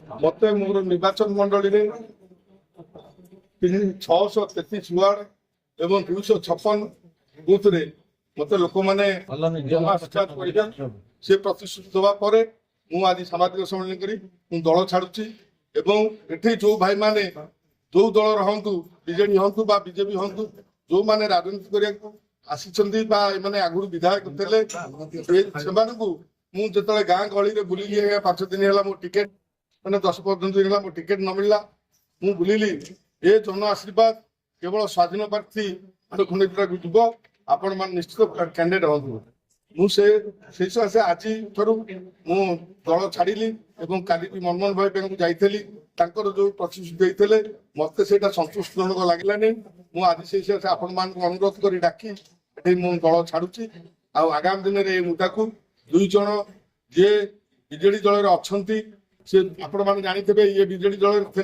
मत मोर निर्वाचन मंडल में 633 वार्ड एवं 256 बूथ रे मत लोक मैंने से प्रतिश्रुति दवा मु आज सामाजिक सम्मेलन करी दल छाड़ुची एठी जो भाई माने जो दल हूँ बीजेडी हूँ बीजेपी हूँ जो मैंने राजनीति करने आसी आगु विधायक थे मुझे गाँ गहली बुल 5 दिन है मो टिकेट मैंने 10-15 दिन है मो टिकेट न मिलला मु बुलिली ये जन आशीर्वाद केवल स्वाधीन प्रार्थी खंडित जीव आपण मान निश्चित कैंडिडेट हूँ मुझे आज थरु मु दल छाड़ी काली मनमोहन भाई जाइली जो प्रतिश्रुति देते मत से संतुष्टजनक लगलानी मुझे आपण मान अनुरोध कर डाकी मु दल छाड़ुची आगामी दिन में मुद्दा को 2 जन जे बीजेडी दल अच्छा से आपण मैंने जानते ये बीजेडी दल थे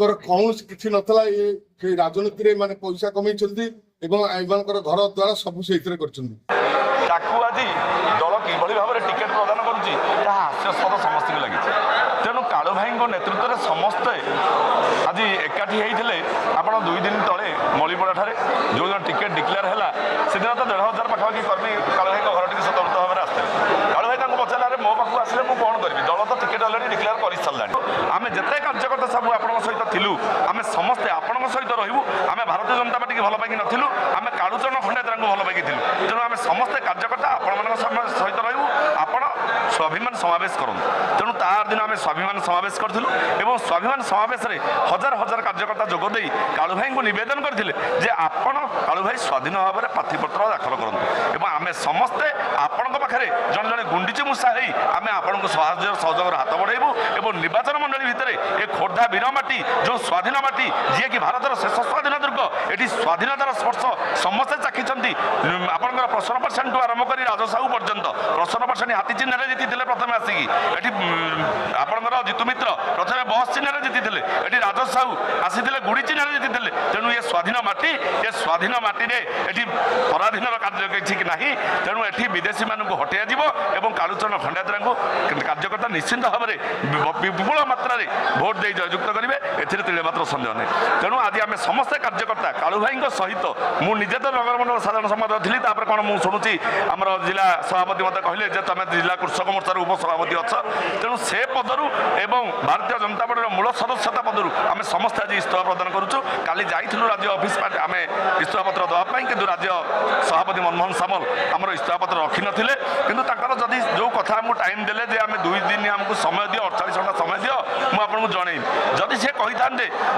कौन किसी नाला ये राजनीति में माने पैसा कमे घर द्वारा सब से आज दल कि भाव में टिकेट प्रदान करुच्ची हास्यास्पद समस्त लगी तेणु कालू भाई नेतृत्व में समस्ते आज एकाठी होते आप 2 दिन तले मलीपड़ा ठारे जो दिन टिकेट डिक्लेयर है से दिन तो 1500 पाखापाखि कर्मी कालू भाई घर टी स्वतंत्र भाव में आसते कालू भाई पचारे मो पाक आसे मुझे कौन करी दल तो टिकेट अलरेडी डिक्लेयर कर सारा आम जिते कार्यकर्ता सब आप सहित थिलु आम समस्ते आपण सहित रही आम भारतीय जनता पार्टी की भल पाई नथिलु आम कालूचरण खंडायत भल पाई तेणु आम समस्ते कार्यकर्ता आपण सहित रही आपण स्वाभिमान समावेश करूँ तेणु तार दिन आम स्वाभिमान समावेश करूँ स्वाभिमान समावेश में हजार हजार कार्यकर्ता जोगदे कालू भाई को नवेदन करते जे आपण कालू भाई स्वाधीन भाव में प्रार्थीपत्र दाखल करूँ आम समस्ते आपण पाखे जन जन गुंडीची मूषा आम आपण को सहयोग हाथ बढ़ेबू और निर्वाचन मंडली भितर ये खोर्धा वीरमाटी जो स्वाधीन माटी जी कि भारतर शेष स्वाधीन दुर्ग ये स्वाधीनतार स्पर्श समस्ते चाखी आपंकर प्रसन्न परसेंट आरंभ कर राजसाहू पर्यंत प्रसन्न परसेंट हाथी चिन्ह जीति प्रथम आसिकी आपंकर जितु मित्र प्रथम बस चिन्ह जीति ये राजसाहू आसी गुड़ी चिन्ह जीति तेणु ये स्वाधीन माटी ये स्वाधीन माटी ये पराधीन कार्य किसी ना तेणु ये विदेशी मानू हटाई और कालूचरण खंडायत कार्यकर्ता निश्चिंत भाव में विपुल मात्रा भोट दे जययुक्त करेंगे एतिरे मात्र सन्देह नहीं तेणु आज आम समस्त कार्यकर्ता कालू भाई सहित मुझे तो नगर मंडल साधारण सम्पादक थी कौन मुझे शुणुची आम जिला सभापति मत कहले तुम जिला कृषक मोर्चार उपसभापति अच्छ तेणु से पदरू एवं भारतीय जनता पार्टी मूल सदस्यता पदरू आम समस्त आज इस्तीफा प्रदान करुचु काली जाइलु राज्य ऑफिस आम इस्तीफा पत्र देवाई कि राज्य सभापति मनमोहन सामल आम इस्तीफा पत्र रखी नथिले किंतु जदि जो कथा आमको टाइम देले जे आम 2 दिन आमको समय दियो 48 घंटा समय दियो मुझे जनइबी जदि से कही था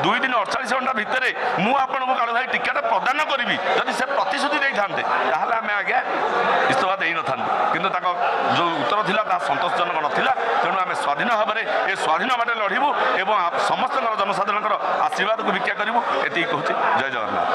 2 दिन 48 घंटा भितर मुझे कालू भाई टिकेट प्रदान करी जदि से प्रतिश्रुति दे था आम आज्ञा इस्तीफा दे न था कि जो उत्तर था सतोषजनक नाला तेणु आम स्वाधीन भाव में ये स्वाधीन बाटे लड़ू और समस्त जनसाधारण आशीर्वाद को भिक्षा करूँ ये कहूँ जय जगन्नाथ।